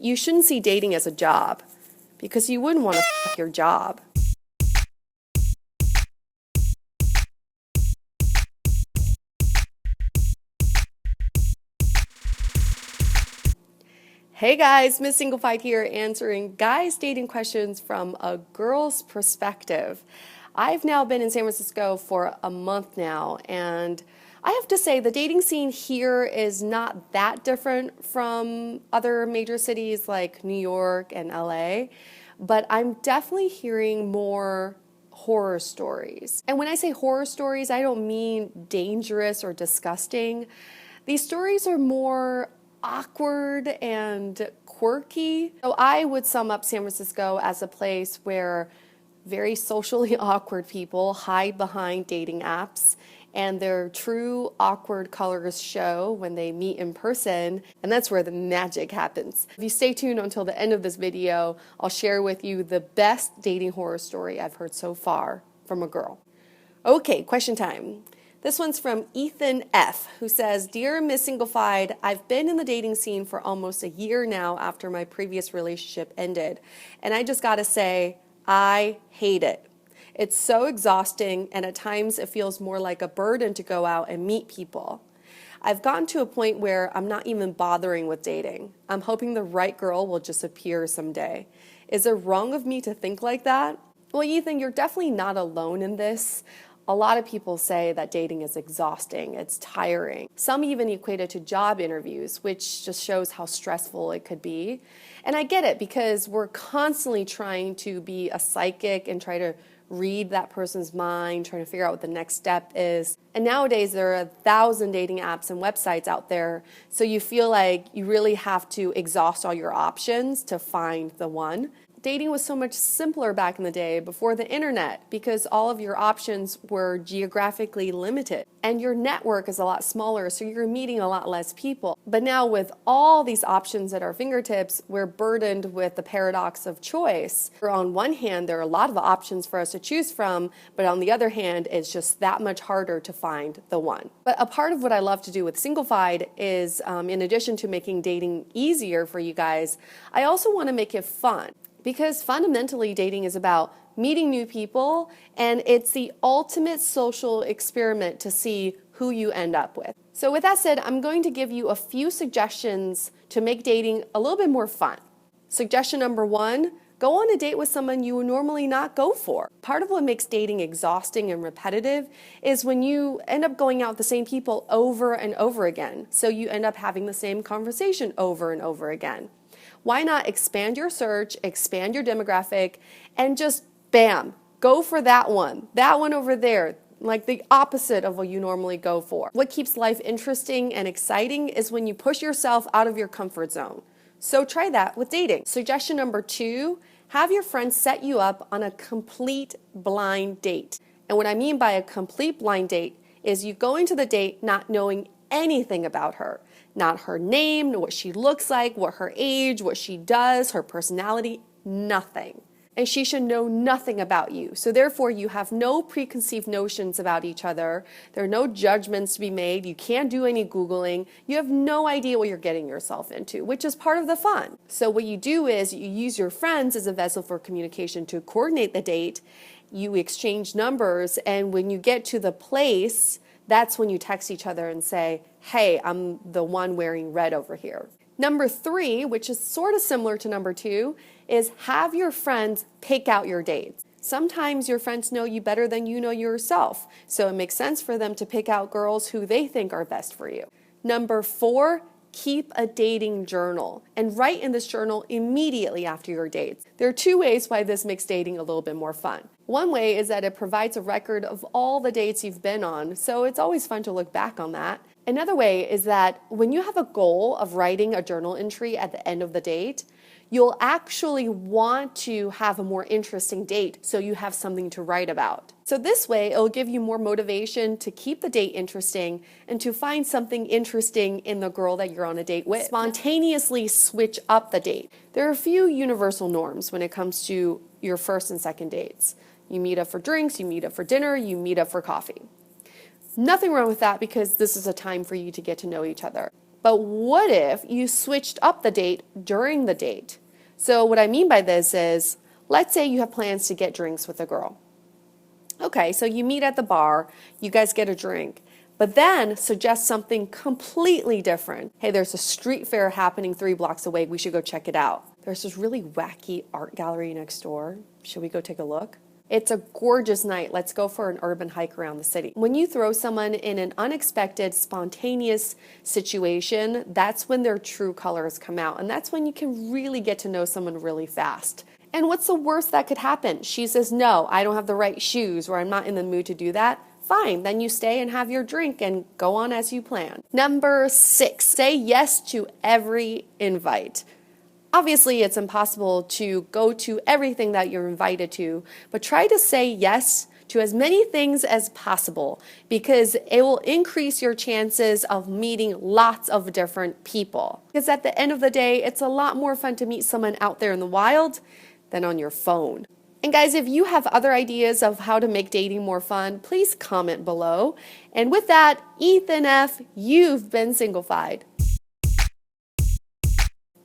you shouldn't see dating as a job, because you wouldn't want to fuck your job. Hey guys, Miss Singlefied here, answering guys' dating questions from a girl's perspective. I've now been in San Francisco for a month now, and I have to say the dating scene here is not that different from other major cities like New York and LA, but I'm definitely hearing more horror stories. And when I say horror stories, I don't mean dangerous or disgusting. These stories are more awkward and quirky. So I would sum up San Francisco as a place where very socially awkward people hide behind dating apps, and their true awkward colors show when they meet in person, and that's where the magic happens. If you stay tuned until the end of this video, I'll share with you the best dating horror story I've heard so far from a girl. Okay, question time. This one's from Ethan F., who says, "Dear Miss Singlefied, I've been in the dating scene for almost a year now after my previous relationship ended, and I just gotta say, I hate it. It's so exhausting, and at times it feels more like a burden to go out and meet people. I've gotten to a point where I'm not even bothering with dating. I'm hoping the right girl will just appear someday. Is it wrong of me to think like that?" Well, Ethan, you're definitely not alone in this. A lot of people say that dating is exhausting, it's tiring. Some even equate it to job interviews, which just shows how stressful it could be. And I get it, because we're constantly trying to be a psychic and try to read that person's mind, trying to figure out what the next step is. And nowadays there are 1,000 dating apps and websites out there, so you feel like you really have to exhaust all your options to find the one. Dating was so much simpler back in the day before the internet, because all of your options were geographically limited and your network is a lot smaller, so you're meeting a lot less people. But now with all these options at our fingertips, we're burdened with the paradox of choice. On one hand, there are a lot of options for us to choose from, but on the other hand, it's just that much harder to find the one. But a part of what I love to do with Singlefied is, in addition to making dating easier for you guys, I also want to make it fun. Because fundamentally, dating is about meeting new people, and it's the ultimate social experiment to see who you end up with. So with that said, I'm going to give you a few suggestions to make dating a little bit more fun. Suggestion number 1, go on a date with someone you would normally not go for. Part of what makes dating exhausting and repetitive is when you end up going out with the same people over and over again. So you end up having the same conversation over and over again. Why not expand your search, expand your demographic, and just bam, go for that one over there, like the opposite of what you normally go for. What keeps life interesting and exciting is when you push yourself out of your comfort zone. So try that with dating. Suggestion number 2, have your friends set you up on a complete blind date. And what I mean by a complete blind date is you go into the date not knowing anything about her. Not her name, what she looks like, what her age, what she does, her personality, nothing. And she should know nothing about you. So therefore, you have no preconceived notions about each other. There are no judgments to be made. You can't do any Googling. You have no idea what you're getting yourself into, which is part of the fun. So what you do is you use your friends as a vessel for communication to coordinate the date. You exchange numbers, and when you get to the place, that's when you text each other and say, "Hey, I'm the one wearing red over here." Number 3, which is sort of similar to number 2, is have your friends pick out your dates. Sometimes your friends know you better than you know yourself, so it makes sense for them to pick out girls who they think are best for you. Number 4, keep a dating journal and write in this journal immediately after your dates. There are 2 ways why this makes dating a little bit more fun. One way is that it provides a record of all the dates you've been on, so it's always fun to look back on that. Another way is that when you have a goal of writing a journal entry at the end of the date, you'll actually want to have a more interesting date so you have something to write about. So this way, it'll give you more motivation to keep the date interesting and to find something interesting in the girl that you're on a date with. Spontaneously switch up the date. There are a few universal norms when it comes to your first and second dates. You meet up for drinks, you meet up for dinner, you meet up for coffee. Nothing wrong with that, because this is a time for you to get to know each other. But what if you switched up the date during the date? So what I mean by this is, let's say you have plans to get drinks with a girl. Okay, so you meet at the bar, you guys get a drink, but then suggest something completely different. Hey, there's a street fair happening 3 blocks away, we should go check it out. There's this really wacky art gallery next door. Should we go take a look? It's a gorgeous night. Let's go for an urban hike around the city. When you throw someone in an unexpected, spontaneous situation, that's when their true colors come out. And that's when you can really get to know someone really fast. And what's the worst that could happen? She says, no, I don't have the right shoes, or I'm not in the mood to do that. Fine, then you stay and have your drink and go on as you plan. Number 6, say yes to every invite. Obviously, it's impossible to go to everything that you're invited to, but try to say yes to as many things as possible because it will increase your chances of meeting lots of different people. Because at the end of the day, it's a lot more fun to meet someone out there in the wild than on your phone. And guys, if you have other ideas of how to make dating more fun, please comment below. And with that, Ethan F., you've been Singlefied.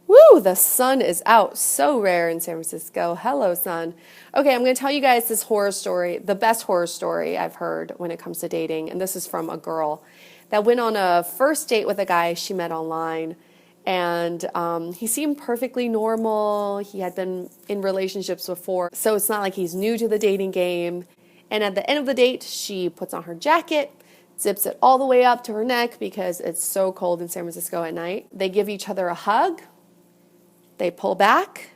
Woo, the sun is out. So rare in San Francisco. Hello, sun. Okay, I'm going to tell you guys this horror story, the best horror story I've heard when it comes to dating. And this is from a girl that went on a first date with a guy she met online. And he seemed perfectly normal. He had been in relationships before, so it's not like he's new to the dating game. And at the end of the date, she puts on her jacket, zips it all the way up to her neck because it's so cold in San Francisco at night. They give each other a hug. They pull back,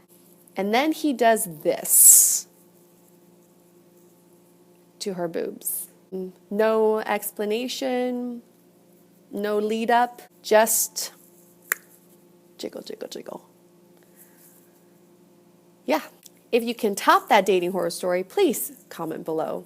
and then he does this to her boobs. No explanation, no lead up, just jiggle, jiggle, jiggle. Yeah, if you can top that dating horror story, please comment below.